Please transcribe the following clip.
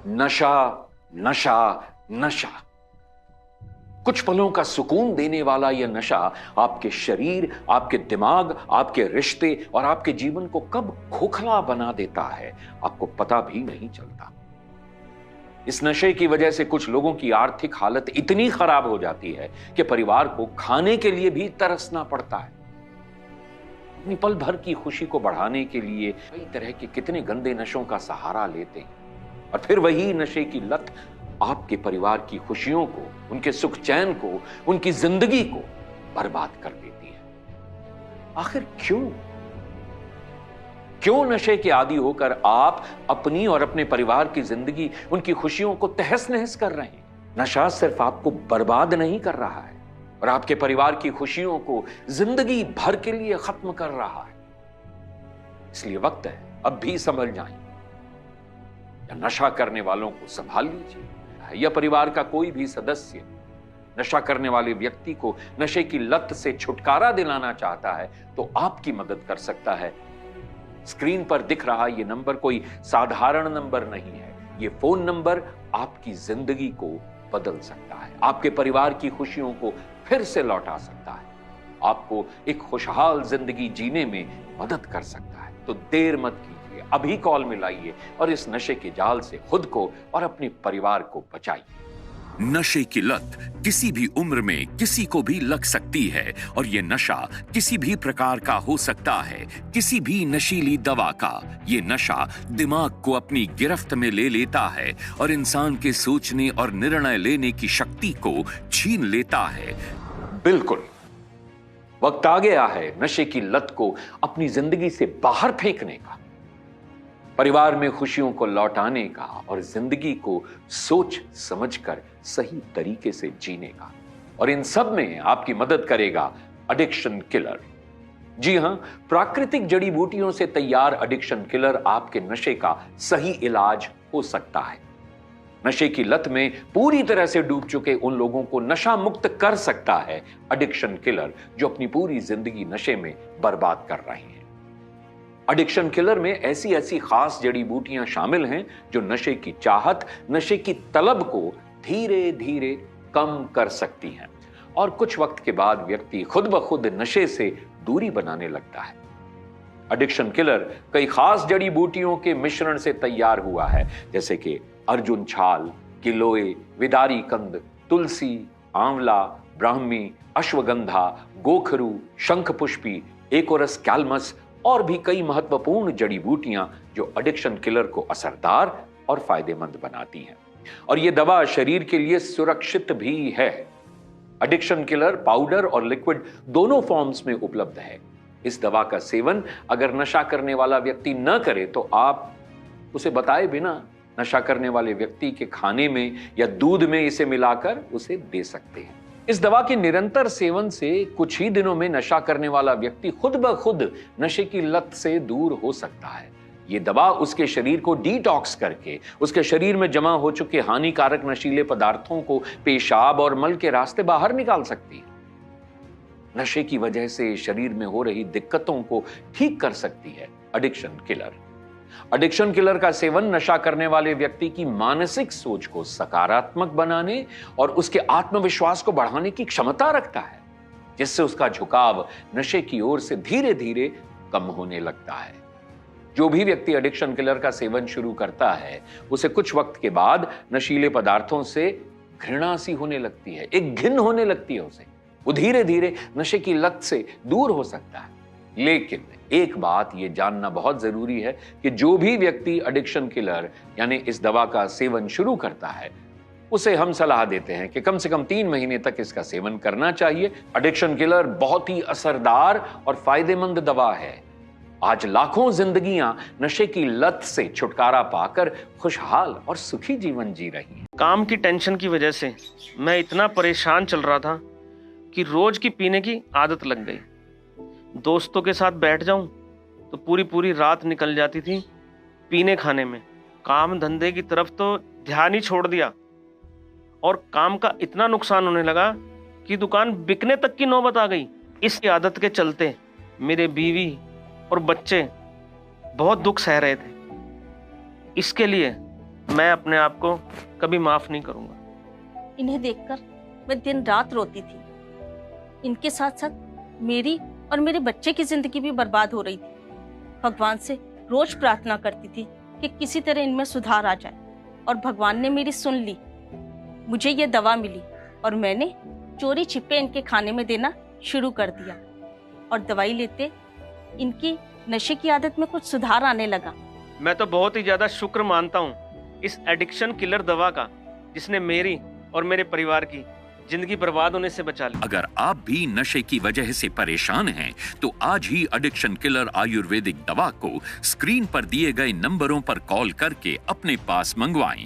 नशा, नशा, नशा। कुछ पलों का सुकून देने वाला यह नशा आपके शरीर, आपके दिमाग, आपके रिश्ते और आपके जीवन को कब खोखला बना देता है, आपको पता भी नहीं चलता। इस नशे की वजह से कुछ लोगों की आर्थिक हालत इतनी खराब हो जाती है कि परिवार को खाने के लिए भी तरसना पड़ता है। अपनी पल भर की खुशी को बढ़ाने के लिए कई तरह के कितने गंदे नशों का सहारा लेते हैं और फिर वही नशे की लत आपके परिवार की खुशियों को, उनके सुख चैन को, उनकी जिंदगी को बर्बाद कर देती है। आखिर क्यों नशे के आदी होकर आप अपनी और अपने परिवार की जिंदगी, उनकी खुशियों को तहस नहस कर रहे हैं? नशा सिर्फ आपको बर्बाद नहीं कर रहा है और आपके परिवार की खुशियों को जिंदगी भर के लिए खत्म कर रहा है। इसलिए वक्त है अब भी समझ जाएं, या नशा करने वालों को संभाल लीजिए, या परिवार का कोई भी सदस्य नशा करने वाले व्यक्ति को नशे की लत से छुटकारा दिलाना चाहता है तो आपकी मदद कर सकता है। स्क्रीन पर दिख रहा ये नंबर कोई साधारण नंबर नहीं है। ये फोन नंबर आपकी जिंदगी को बदल सकता है, आपके परिवार की खुशियों को फिर से लौटा सकता है, आपको एक खुशहाल जिंदगी जीने में मदद कर सकता है। तो देर मत कीजिए, अभी कॉल मिलाइए और इस नशे के जाल से खुद को और अपने परिवार को बचाइए। नशे की लत किसी भी उम्र में किसी को भी लग सकती है और ये नशा किसी भी प्रकार का हो सकता है, किसी भी नशीली दवा का। ये नशा दिमाग को अपनी गिरफ्त में ले लेता है और इंसान के सोचने और निर्णय लेने की शक्ति को छीन लेता है। बिल्कुल, वक्त आ गया है नशे की लत को अपनी जिंदगी से बाहर फेंकने का, परिवार में खुशियों को लौटाने का और जिंदगी को सोच समझकर सही तरीके से जीने का। और इन सब में आपकी मदद करेगा एडिक्शन किलर। जी हां, प्राकृतिक जड़ी बूटियों से तैयार एडिक्शन किलर आपके नशे का सही इलाज हो सकता है। नशे की लत में पूरी तरह से डूब चुके उन लोगों को नशा मुक्त कर सकता है एडिक्शन किलर, जो अपनी पूरी जिंदगी नशे में बर्बाद कर रहे हैं। एडिक्शन किलर में ऐसी ऐसी खास जड़ी बूटियां शामिल हैं जो नशे की चाहत, नशे की तलब को धीरे धीरे कम कर सकती हैं और कुछ वक्त के बाद व्यक्ति खुद ब खुद नशे से दूरी बनाने लगता है। एडिक्शन किलर कई खास जड़ी बूटियों के मिश्रण से तैयार हुआ है, जैसे कि अर्जुन छाल, गिलोय, विदारी कंद, तुलसी, आंवला, ब्राह्मी, अश्वगंधा, गोखरू, शंखपुष्पी, एकोरस कैल्मस और भी कई महत्वपूर्ण जड़ी बूटियां जो एडिक्शन किलर को असरदार और फायदेमंद बनाती हैं। और यह दवा शरीर के लिए सुरक्षित भी है। एडिक्शन किलर पाउडर और लिक्विड दोनों फॉर्म्स में उपलब्ध है। इस दवा का सेवन अगर नशा करने वाला व्यक्ति न करे तो आप उसे बताए बिना नशा करने वाले व्यक्ति के खाने में या दूध में इसे मिलाकर उसे दे सकते हैं। इस दवा के निरंतर सेवन से कुछ ही दिनों में नशा करने वाला व्यक्ति खुद ब खुद नशे की लत से दूर हो सकता है। ये दवा उसके शरीर को डिटॉक्स करके उसके शरीर में जमा हो चुके हानिकारक नशीले पदार्थों को पेशाब और मल के रास्ते बाहर निकाल सकती है। नशे की वजह से शरीर में हो रही दिक्कतों को ठीक कर सकती है एडिक्शन किलर। एडिक्शन किलर का सेवन नशा करने वाले व्यक्ति की मानसिक सोच को सकारात्मक बनाने और उसके आत्मविश्वास को बढ़ाने की क्षमता रखता है, जिससे उसका झुकाव नशे की ओर से धीरे धीरे कम होने लगता है। जो भी व्यक्ति एडिक्शन किलर का सेवन शुरू करता है उसे कुछ वक्त के बाद नशीले पदार्थों से घृणा सी होने लगती है, एक घिन होने लगती है उसे। वो धीरे धीरे नशे की लत से दूर हो सकता है। लेकिन एक बात ये जानना बहुत जरूरी है कि जो भी व्यक्ति एडिक्शन किलर यानी इस दवा का सेवन शुरू करता है उसे हम सलाह देते हैं कि कम से कम 3 महीने तक इसका सेवन करना चाहिए। एडिक्शन किलर बहुत ही असरदार और फायदेमंद दवा है। आज लाखों जिंदगियां नशे की लत से छुटकारा पाकर खुशहाल और सुखी जीवन जी रही हैं। काम की टेंशन की वजह से मैं इतना परेशान चल रहा था कि रोज की पीने की आदत लग गई। दोस्तों के साथ बैठ जाऊं तो पूरी पूरी रात निकल जाती थी पीने खाने में। काम धंधे की तरफ तो ध्यान ही छोड़ दिया और काम का इतना नुकसान होने लगा कि दुकान बिकने तक की नौबत आ गई। इस आदत के चलते मेरे बीवी और बच्चे बहुत दुख सह रहे थे। इसके लिए मैं अपने आप को कभी माफ नहीं करूंगा। इन्हें देखकर मैं दिन रात रोती थी। इनके साथ साथ मेरी और मेरे बच्चे की जिंदगी भी बर्बाद हो रही थी। भगवान से रोज प्रार्थना करती थी कि किसी तरह इनमें सुधार आ जाए, और भगवान ने मेरी सुन ली। मुझे ये दवा मिली और मैंने चोरी छिपे इनके खाने में देना शुरू कर दिया, और दवाई लेते इनकी नशे की आदत में कुछ सुधार आने लगा। मैं तो बहुत ही ज्यादा शुक्र मानता हूँ इस एडिक्शन किलर दवा का, जिसने मेरी और मेरे परिवार की जिंदगी बर्बाद होने से बचा ली। अगर आप भी नशे की वजह से परेशान हैं, तो आज ही एडिक्शन किलर आयुर्वेदिक दवा को स्क्रीन पर दिए गए नंबरों पर कॉल करके अपने पास मंगवाएं।